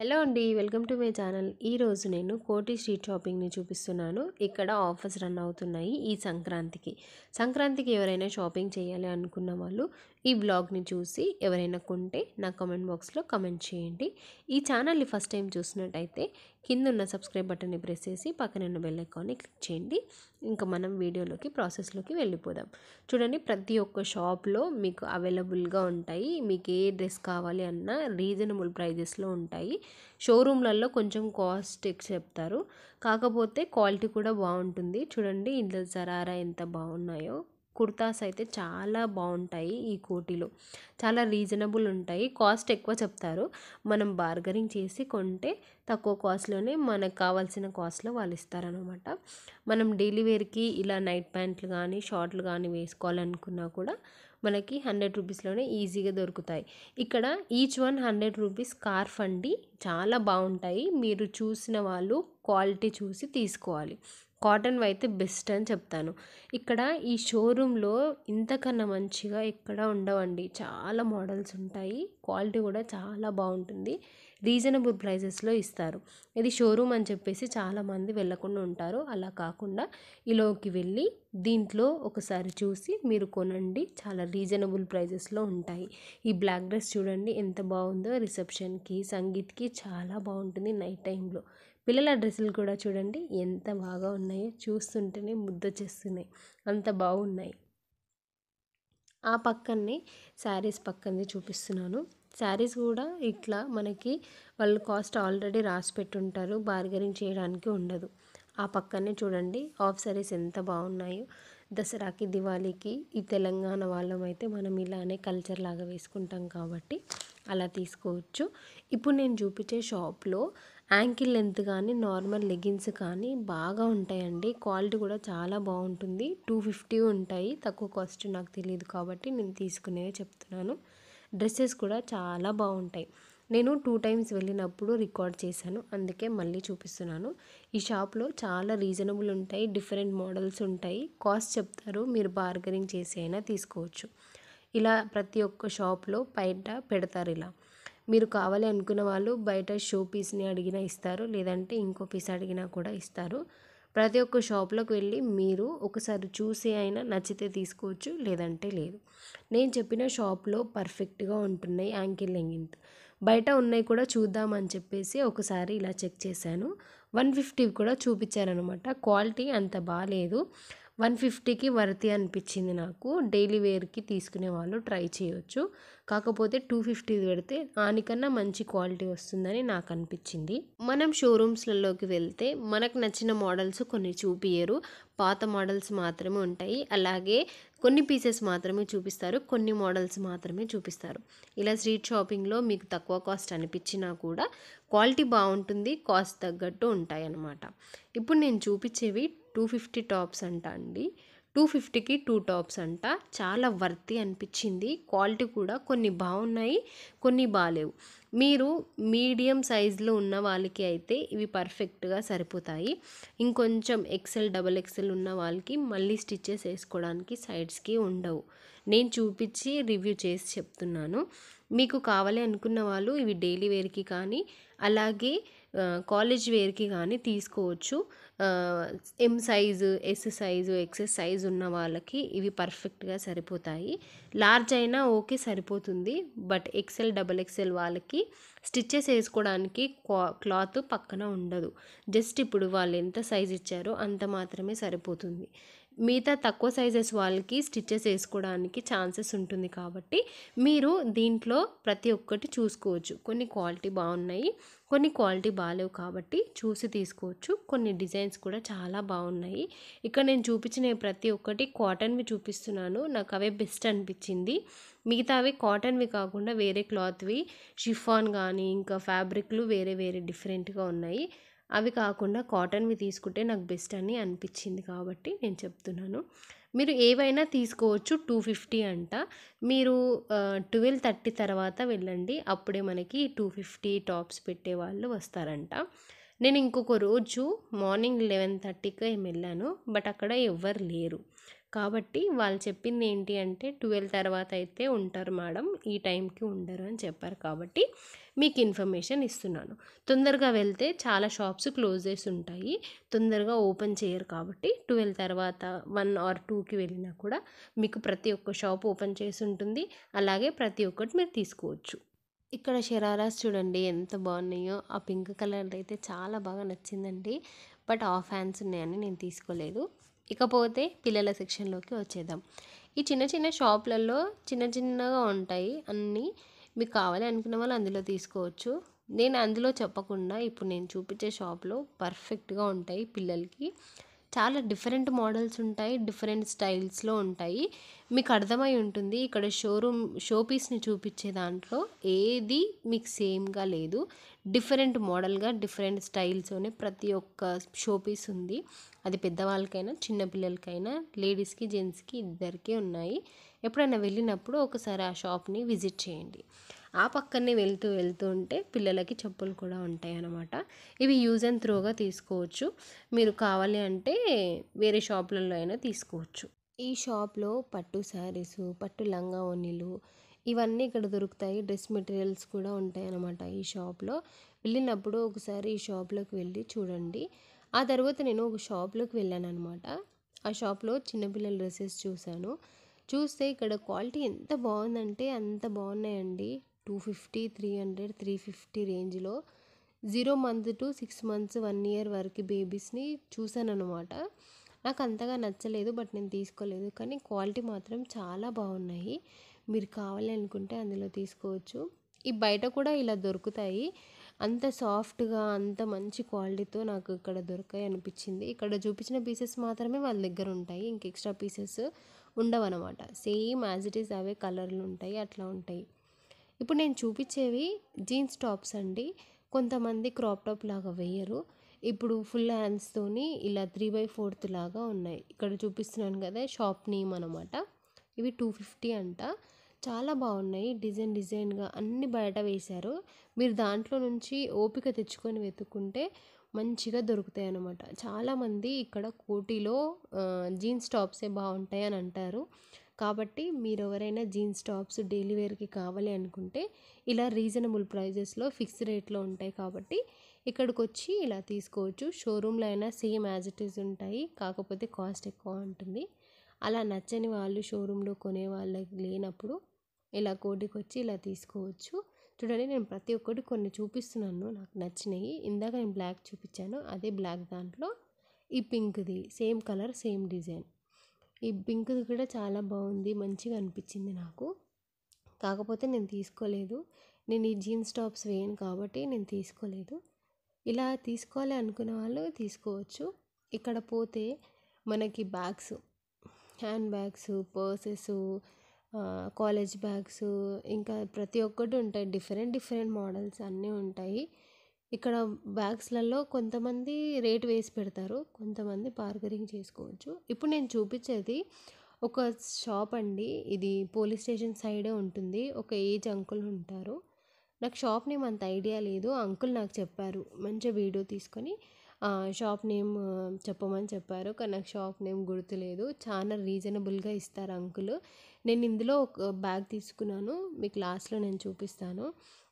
Hello అండి, welcome to my channel. ఈరోజు నేను కోటి స్ట్రీట్ షాపింగ్ని చూపిస్తున్నాను. ఇక్కడ ఆఫర్స్ రన్ అవుతున్నాయి ఈ సంక్రాంతికి ఎవరైనా షాపింగ్ చేయాలి అనుకున్న వాళ్ళు ఈ బ్లాగ్ని చూసి ఎవరైనా కొంటే నా కమెంట్ బాక్స్లో కమెంట్ చేయండి. ఈ ఛానల్ని ఫస్ట్ టైం చూసినట్టయితే కింద ఉన్న సబ్స్క్రైబ్ బటన్ని ప్రెస్ చేసి పక్కన ఉన్న బెల్ ఐకాన్ని క్లిక్ చేయండి. ఇంకా మనం ప్రాసెస్లోకి వెళ్ళిపోదాం. చూడండి, ప్రతి ఒక్క షాప్లో మీకు అవైలబుల్గా ఉంటాయి. మీకు ఏ డ్రెస్ కావాలి అన్నా రీజనబుల్ ప్రైజెస్లో ఉంటాయి. షోరూమ్లలో కొంచెం కాస్ట్ ఎక్కువ చెప్తారు, కాకపోతే క్వాలిటీ కూడా బాగుంటుంది. చూడండి, ఇందులో జరారా ఎంత బాగున్నాయో. కుర్తాస్ అయితే చాలా బాగుంటాయి. ఈ కోటిలో చాలా రీజనబుల్ ఉంటాయి. కాస్ట్ ఎక్కువ చెప్తారు, మనం బార్గెనింగ్ చేసి కొంటే తక్కువ కాస్ట్లోనే మనకు కావాల్సిన కాస్ట్లో వాళ్ళు ఇస్తారనమాట. మనం డైలీ వేర్కి ఇలా నైట్ ప్యాంట్లు కానీ షార్ట్లు కానీ వేసుకోవాలనుకున్నా కూడా మనకి 100 రూపీస్లోనే ఈజీగా దొరుకుతాయి. ఇక్కడ ఈచ్ వన్ 100 రూపీస్ స్కార్ఫ్ అండి. చాలా బాగుంటాయి. మీరు చూసిన వాళ్ళు క్వాలిటీ చూసి తీసుకోవాలి. కాటన్ అయితే బెస్ట్ అని చెప్తాను. ఇక్కడ ఈ షోరూంలో ఇంతకన్నా మంచిగా ఎక్కడ ఉండవండి. చాలా మోడల్స్ ఉంటాయి, క్వాలిటీ కూడా చాలా బాగుంటుంది. రీజనబుల్ ప్రైజెస్లో ఇస్తారు. ఇది షోరూమ్ అని చెప్పేసి చాలామంది వెళ్ళకుండా ఉంటారు. అలా కాకుండా ఇలోకి వెళ్ళి దీంట్లో ఒకసారి చూసి మీరు కొనండి. చాలా రీజనబుల్ ప్రైజెస్లో ఉంటాయి. ఈ బ్లాక్ డ్రెస్ చూడండి ఎంత బాగుందో. రిసెప్షన్కి, సంగీత్కి చాలా బాగుంటుంది. నైట్ టైంలో పిల్లల డ్రెస్సులు కూడా చూడండి ఎంత బాగా ఉన్నాయో. చూస్తుంటేనే ముద్దొచ్చేస్తున్నాయి, అంత బాగున్నాయి. ఆ పక్కనే శారీస్ పక్కనే చూపిస్తున్నాను. శారీస్ కూడా ఇట్లా మనకి వాళ్ళు కాస్ట్ ఆల్రెడీ రాసి పెట్టుంటారు, బార్గెనింగ్ చేయడానికి ఉండదు. ఆ పక్కనే చూడండి హాఫ్ శారీస్ ఎంత బాగున్నాయో. దసరాకి, దివాళీకి ఈ తెలంగాణ వాళ్ళమైతే మనం ఇలానే కల్చర్ లాగా వేసుకుంటాం కాబట్టి అలా తీసుకోవచ్చు. ఇప్పుడు నేను చూపించే షాప్లో యాంకిల్ లెంత్ కానీ నార్మల్ లెగిన్స్ కానీ బాగా ఉంటాయండి. క్వాలిటీ కూడా చాలా బాగుంటుంది. 250 ఉంటాయి. తక్కువ కాస్ట్ నాకు తెలియదు కాబట్టి నేను తీసుకునేవే చెప్తున్నాను. డ్రెస్సెస్ కూడా చాలా బాగుంటాయి. నేను 2 టైమ్స్ వెళ్ళినప్పుడు రికార్డ్ చేశాను, అందుకే మళ్ళీ చూపిస్తున్నాను. ఈ షాప్లో చాలా రీజనబుల్ ఉంటాయి. డిఫరెంట్ మోడల్స్ ఉంటాయి. కాస్ట్ చెప్తారు, మీరు బార్గెనింగ్ చేసి అయినా తీసుకోవచ్చు. ఇలా ప్రతి ఒక్క షాప్లో బయట పెడతారు. ఇలా మీరు కావాలి అనుకున్న వాళ్ళు బయట షో పీస్ని అడిగినా ఇస్తారు, లేదంటే ఇంకో పీస్ అడిగినా కూడా ఇస్తారు. ప్రతి ఒక్క షాప్లోకి వెళ్ళి మీరు ఒకసారి చూసి అయినా నచ్చితే తీసుకోవచ్చు, లేదంటే లేదు. నేను చెప్పిన షాప్లో పర్ఫెక్ట్గా ఉంటున్నాయి యాంకిల్ లెంగిన్స్. బయట ఉన్నాయి కూడా చూద్దామని చెప్పేసి ఒకసారి ఇలా చెక్ చేశాను. 150 కూడా చూపించారనమాట. క్వాలిటీ అంత బాగాలేదు. 150కి వర్తి అనిపించింది నాకు. డైలీ వేర్కి తీసుకునే వాళ్ళు ట్రై చేయొచ్చు. కాకపోతే 250 పెడితే దానికన్నా మంచి క్వాలిటీ వస్తుందని నాకు అనిపించింది. మనం షోరూమ్స్లలోకి వెళ్తే మనకు నచ్చిన మోడల్స్ కొన్ని చూపియరు, పాత మోడల్స్ మాత్రమే ఉంటాయి. అలాగే కొన్ని పీసెస్ మాత్రమే చూపిస్తారు, కొన్ని మోడల్స్ మాత్రమే చూపిస్తారు. ఇలా స్ట్రీట్ షాపింగ్లో మీకు తక్కువ కాస్ట్ అనిపించినా కూడా క్వాలిటీ బాగుంటుంది, కాస్ట్ తగ్గట్టు ఉంటాయి అన్నమాట. ఇప్పుడు నేను చూపించేవి 250 టాప్స్ అంట అండి. 250కి 2 టాప్స్ అంట. చాలా వర్తి అనిపించింది. క్వాలిటీ కూడా కొన్ని బాగున్నాయి, కొన్ని బాగాలేవు. మీరు మీడియం సైజులో ఉన్న వాళ్ళకి అయితే ఇవి పర్ఫెక్ట్గా సరిపోతాయి. ఇంకొంచెం ఎక్సెల్, డబల్ ఎక్సెల్ ఉన్న వాళ్ళకి మళ్ళీ స్టిచెస్ వేసుకోవడానికి సైడ్స్కి ఉండవు. నేను చూపించి రివ్యూ చేసి చెప్తున్నాను. మీకు కావాలి అనుకున్న వాళ్ళు ఇవి డైలీ వేర్కి కానీ అలాగే కాలేజ్ వేర్కి కానీ తీసుకోవచ్చు. M size, yes size, excess size ఉన్న వాళ్ళకి ఇవి పర్ఫెక్ట్గా సరిపోతాయి. లార్జ్ అయినా ఓకే సరిపోతుంది, బట్ ఎక్సెల్, డబల్ ఎక్సెల్ వాళ్ళకి స్టిచ్చెస్ వేసుకోవడానికి క్లాత్ పక్కన ఉండదు. జస్ట్ ఇప్పుడు వాళ్ళు ఎంత సైజ్ ఇచ్చారో అంత మాత్రమే సరిపోతుంది. మిగతా తక్కువ సైజెస్ వాళ్ళకి స్టిచ్చెస్ వేసుకోవడానికి ఛాన్సెస్ ఉంటుంది. కాబట్టి మీరు దీంట్లో ప్రతి ఒక్కటి చూసుకోవచ్చు. కొన్ని క్వాలిటీ బాగున్నాయి, కొన్ని క్వాలిటీ బాగాలేవు, కాబట్టి చూసి తీసుకోవచ్చు. కొన్ని డిజైన్స్ కూడా చాలా బాగున్నాయి. ఇక్కడ నేను చూపించిన ప్రతి ఒక్కటి కాటన్వి చూపిస్తున్నాను, నాకు అవే బెస్ట్ అనిపించింది. మిగతావి కాటన్వి కాకుండా వేరే క్లాత్వి, షిఫాన్ కానీ ఇంకా ఫ్యాబ్రిక్లు వేరే వేరే డిఫరెంట్గా ఉన్నాయి. అవి కాకుండా కాటన్వి తీసుకుంటే నాకు బెస్ట్ అని అనిపించింది కాబట్టి నేను చెప్తున్నాను. మీరు ఏవైనా తీసుకోవచ్చు. 250 అంట. మీరు 12:30 తర్వాత వెళ్ళండి, అప్పుడే మనకి 250 టాప్స్ పెట్టేవాళ్ళు వస్తారంట. నేను ఇంకొక రోజు మార్నింగ్ 11:30కి వెళ్ళాను, బట్ అక్కడ ఎవ్వరు లేరు. కాబట్టి వాళ్ళు చెప్పింది ఏంటి అంటే 12 తర్వాత అయితే ఉంటారు మేడం, ఈ టైంకి ఉండరు అని చెప్పారు. కాబట్టి మీకు ఇన్ఫర్మేషన్ ఇస్తున్నాను. తొందరగా వెళ్తే చాలా షాప్స్ క్లోజ్ చేసి ఉంటాయి, తొందరగా ఓపెన్ చేయరు. కాబట్టి 12 తర్వాత 1 ఆర్ 2కి వెళ్ళినా కూడా మీకు ప్రతి ఒక్క షాప్ ఓపెన్ చేసి ఉంటుంది. అలాగే ప్రతి ఒక్కటి మీరు తీసుకోవచ్చు. ఇక్కడ షరారాస్ చూడండి ఎంత బాగున్నాయో. ఆ పింక్ కలర్ అయితే చాలా బాగా నచ్చిందండి. బట్ హాఫ్ హ్యాండ్స్ ఉన్నాయని నేను తీసుకోలేదు. ఇకపోతే పిల్లల సెక్షన్లోకి వచ్చేద్దాం. ఈ చిన్న చిన్న షాప్లలో చిన్న చిన్నగా ఉంటాయి అన్నీ. మీకు కావాలి అనుకున్న వాళ్ళు అందులో తీసుకోవచ్చు. నేను అందులో చెప్పకుండా ఇప్పుడు నేను చూపించే షాప్లో పర్ఫెక్ట్గా ఉంటాయి పిల్లలకి. చాలా డిఫరెంట్ మోడల్స్ ఉంటాయి, డిఫరెంట్ స్టైల్స్లో ఉంటాయి. మీకు అర్థమై ఉంటుంది. ఇక్కడ షో పీస్ని చూపించే దాంట్లో ఏది మీకు సేమ్గా లేదు. డిఫరెంట్ మోడల్గా డిఫరెంట్ స్టైల్స్తోనే ప్రతి ఒక్క షో పీస్ ఉంది. అది పెద్దవాళ్ళకైనా చిన్నపిల్లలకైనా లేడీస్కి జెంట్స్కి ఇద్దరికీ ఉన్నాయి. ఎప్పుడైనా వెళ్ళినప్పుడు ఒకసారి ఆ షాప్ని విజిట్ చేయండి. ఆ పక్కనే వెళ్తూ ఉంటే పిల్లలకి చెప్పులు కూడా ఉంటాయి అన్నమాట. ఇవి యూజ్ అండ్ త్రోగా తీసుకోవచ్చు. మీరు కావాలి అంటే వేరే షాపులలో అయినా తీసుకోవచ్చు. ఈ షాప్లో పట్టు శారీసు, పట్టు లంగా ఓణీలు ఇవన్నీ ఇక్కడ దొరుకుతాయి. డ్రెస్ మెటీరియల్స్ కూడా ఉంటాయి అన్నమాట ఈ షాప్లో. వెళ్ళినప్పుడు ఒకసారి ఈ షాప్లోకి వెళ్ళి చూడండి. ఆ తర్వాత నేను ఒక షాప్లోకి వెళ్ళాను అనమాట. ఆ షాప్లో చిన్నపిల్లల డ్రెస్సెస్ చూశాను. చూస్తే ఇక్కడ క్వాలిటీ ఎంత బాగుందంటే అంత బాగున్నాయండి. 250, 300, 350 రేంజ్లో 0 మంత్ టు 6 మంత్స్ 1 ఇయర్ వరకు బేబీస్ని చూశాను అనమాట. నాకు అంతగా నచ్చలేదు, బట్ నేను తీసుకోలేదు. కానీ క్వాలిటీ మాత్రం చాలా బాగున్నాయి. మీరు కావాలి అనుకుంటే అందులో తీసుకోవచ్చు. ఈ బయట కూడా ఇలా దొరుకుతాయి. అంత సాఫ్ట్గా అంత మంచి క్వాలిటీతో నాకు ఇక్కడ దొరికాయి అనిపించింది. ఇక్కడ చూపించిన పీసెస్ మాత్రమే వాళ్ళ దగ్గర ఉంటాయి, ఇంక ఎక్స్ట్రా పీసెస్ ఉండవన్నమాట. సేమ్ యాజ్ ఇట్ ఈస్ అవే కలర్లు ఉంటాయి, అట్లా ఉంటాయి. ఇప్పుడు నేను చూపించేవి జీన్స్ టాప్స్ అండి. కొంతమంది క్రాప్ టాప్ లాగా వేయరు. ఇప్పుడు ఫుల్ హ్యాండ్స్తోని ఇలా 3/4 లాగా ఉన్నాయి. ఇక్కడ చూపిస్తున్నాను కదా షాప్ నేమ్ అనమాట. ఇవి 250 అంట. చాలా బాగున్నాయి. డిజైన్గా అన్ని బయట వేశారు. మీరు దాంట్లో నుంచి ఓపిక తెచ్చుకొని వెతుక్కుంటే మంచిగా దొరుకుతాయి అన్నమాట. చాలామంది ఇక్కడ కోటిలో జీన్స్ టాప్సే బాగుంటాయి అని అంటారు. కాబట్టి మీరు ఎవరైనా జీన్స్ టాప్స్ డైలీ వేర్కి కావాలి అనుకుంటే ఇలా రీజనబుల్ ప్రైజెస్లో ఫిక్స్ రేట్లో ఉంటాయి. కాబట్టి ఇక్కడికి వచ్చి ఇలా తీసుకోవచ్చు. షోరూంలో అయినా సేమ్ యాజ్ ఇట్ ఈస్ ఉంటాయి, కాకపోతే కాస్ట్ ఎక్కువ ఉంటుంది. అలా నచ్చని వాళ్ళు షోరూంలో కొనే వాళ్ళకి లేనప్పుడు ఇలా కోటికి వచ్చి ఇలా తీసుకోవచ్చు. చూడండి, నేను ప్రతి ఒక్కటి కొన్ని చూపిస్తున్నాను నాకు నచ్చినాయి. ఇందాక నేను బ్లాక్ చూపించాను, అదే బ్లాక్ దాంట్లో ఈ పింక్ది సేమ్ కలర్ సేమ్ డిజైన్. ఈ పింక్ది కూడా చాలా బాగుంది, మంచిగా అనిపించింది నాకు. కాకపోతే నేను తీసుకోలేదు. నేను ఈ జీన్స్ టాప్స్ వేయను కాబట్టి నేను తీసుకోలేదు. ఇలా తీసుకోవాలి అనుకునే వాళ్ళు తీసుకోవచ్చు. ఇక్కడ పోతే మనకి bags, hand bags, purses, college bags ఇంకా ప్రతి ఒక్కటి ఉంటాయి. డిఫరెంట్ మోడల్స్ అన్నీ ఉంటాయి. ఇక్కడ బ్యాగ్స్లలో కొంతమంది రేట్ వేసి పెడతారు, కొంతమంది బార్గెనింగ్ చేసుకోవచ్చు. ఇప్పుడు నేను చూపించేది ఒక షాప్ అండి. ఇది పోలీస్ స్టేషన్ సైడే ఉంటుంది. ఒక ఏజ్ అంకుల్ ఉంటారు. నాకు షాప్ నేమ్ అంత ఐడియా లేదు. అంకుల్ నాకు చెప్పారు, మంచిగా వీడియో తీసుకొని షాప్ నేమ్ చెప్పమని చెప్పారు. కానీ నాకు షాప్ నేమ్ గుర్తులేదు. చాలా రీజనబుల్గా ఇస్తారు అంకుల్. నేను ఇందులో ఒక బ్యాగ్ తీసుకున్నాను, మీకు లాస్ట్లో నేను చూపిస్తాను.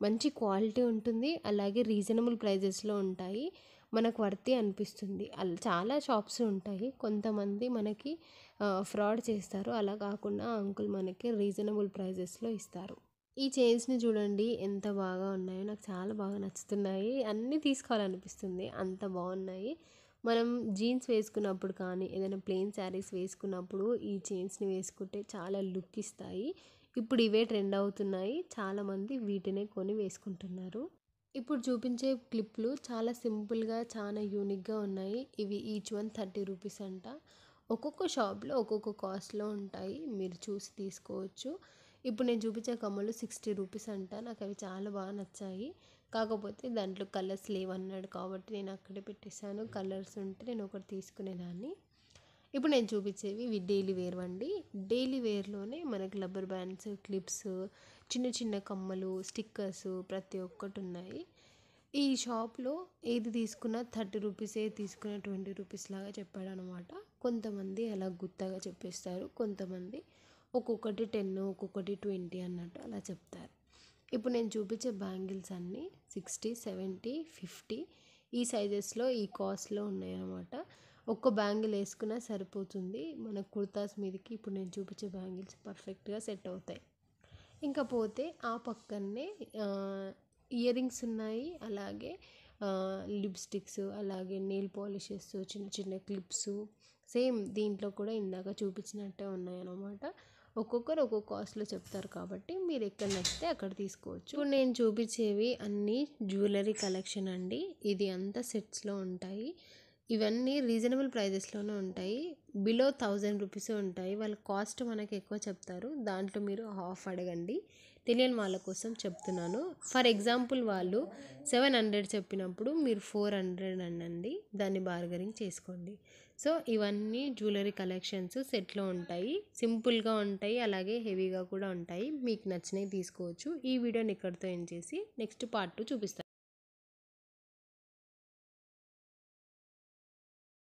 మంచి క్వాలిటీ ఉంటుంది, అలాగే రీజనబుల్ ప్రైజెస్లో ఉంటాయి. మనకు వర్తి అనిపిస్తుంది. చాలా షాప్స్ ఉంటాయి, కొంతమంది మనకి ఫ్రాడ్ చేస్తారు. అలా కాకుండా అంకుల్ మనకి రీజనబుల్ ప్రైజెస్లో ఇస్తారు. ఈ చైన్స్ని చూడండి ఎంత బాగా ఉన్నాయో, నాకు చాలా బాగా నచ్చుతున్నాయి. అన్నీ తీసుకోవాలనిపిస్తుంది, అంత బాగున్నాయి. మనం జీన్స్ వేసుకున్నప్పుడు కానీ ఏదైనా ప్లెయిన్ శారీస్ వేసుకున్నప్పుడు ఈ చైన్స్ని వేసుకుంటే చాలా లుక్ ఇస్తాయి. ఇప్పుడు ఇవే ట్రెండ్ అవుతున్నాయి, చాలామంది వీటినే కొని వేసుకుంటున్నారు. ఇప్పుడు చూపించే క్లిప్లు చాలా సింపుల్గా చాలా యూనిక్గా ఉన్నాయి. ఇవి ఈచ్ వన్ 30 రూపీస్ అంట. ఒక్కొక్క షాప్లో ఒక్కొక్క కాస్ట్లో ఉంటాయి, మీరు చూసి తీసుకోవచ్చు. ఇప్పుడు నేను చూపించే కమ్మలు 60 రూపీస్ అంట. నాకు అవి చాలా బాగా నచ్చాయి. కాకపోతే దాంట్లో కలర్స్ లేవన్నాడు కాబట్టి నేను అక్కడే పెట్టేశాను. కలర్స్ ఉంటే నేను ఒకటి తీసుకునేదాన్ని. ఇప్పుడు నేను చూపించేవి ఇవి డైలీ వేర్ అండి. డైలీ వేర్లోనే మనకి రబ్బర్ బ్యాండ్స్, క్లిప్స్, చిన్న చిన్న కమ్మలు, స్టిక్కర్స్ ప్రతి ఒక్కటి ఉన్నాయి. ఈ షాప్‌లో ఏది తీసుకున్నా 30 రూపీస్, ఏది తీసుకున్నా 20 రూపీస్ లాగా చెప్పాడనమాట. కొంతమంది అలా గుత్తగా చెప్పేస్తారు. కొంతమంది ఒక్కొక్కటి 10, ఒక్కొక్కటి 20 అన్నట్టు అలా చెప్తారు. ఇప్పుడు నేను చూపించే బ్యాంగిల్స్ అన్నీ 60, 70, 50 ఈ సైజెస్‌లో ఈ కాస్ట్‌లో ఉన్నాయన్నమాట. ఒక్క బ్యాంగిల్ వేసుకున్నా సరిపోతుంది. మన కుర్తాస్ మీదకి ఇప్పుడు నేను చూపించే బ్యాంగిల్స్ పర్ఫెక్ట్‌గా సెట్ అవుతాయి. ఇంకా పోతే ఆ పక్కనే ఇయర్ రింగ్స్ ఉన్నాయి. అలాగే లిప్‌స్టిక్స్, అలాగే నెయిల్ పాలిషెస్, చిన్న చిన్న క్లిప్స్ సేమ్ దీంట్లో కూడా ఇందాక చూపించినట్టే ఉన్నాయన్నమాట. ఒక్కొక్కరు ఒక్కొక్క కాస్ట్‌లో చెప్తారు కాబట్టి మీరు ఎక్కడ నచ్చితే అక్కడ తీసుకోవచ్చు. ఇప్పుడు నేను చూపించేవి అన్నీ జ్యువెలరీ కలెక్షన్ అండి. ఇది అంతా సెట్స్‌లో ఉంటాయి. ఇవన్నీ రీజనబుల్ ప్రైజెస్‌లోనే ఉంటాయి. బిలో 1000 రూపీసే ఉంటాయి. వాళ్ళ కాస్ట్ మనకి ఎక్కువ చెప్తారు. దాంట్లో మీరు హాఫ్ అడగండి. తెలియని వాళ్ళ కోసం చెప్తున్నాను. ఫర్ ఎగ్జాంపుల్ వాళ్ళు 700 చెప్పినప్పుడు మీరు 400 అనండి. దాన్ని బార్గెనింగ్ చేసుకోండి. సో ఇవన్నీ జ్యువెలరీ కలెక్షన్స్ సెట్‌లో ఉంటాయి. సింపుల్‌గా ఉంటాయి. అలాగే హెవీగా కూడా ఉంటాయి. మీకు నచ్చినవి తీసుకోవచ్చు. ఈ వీడియోని ఇక్కడితో ఎండ్ చేసి నెక్స్ట్ పార్ట్ 2 చూపిస్తాను.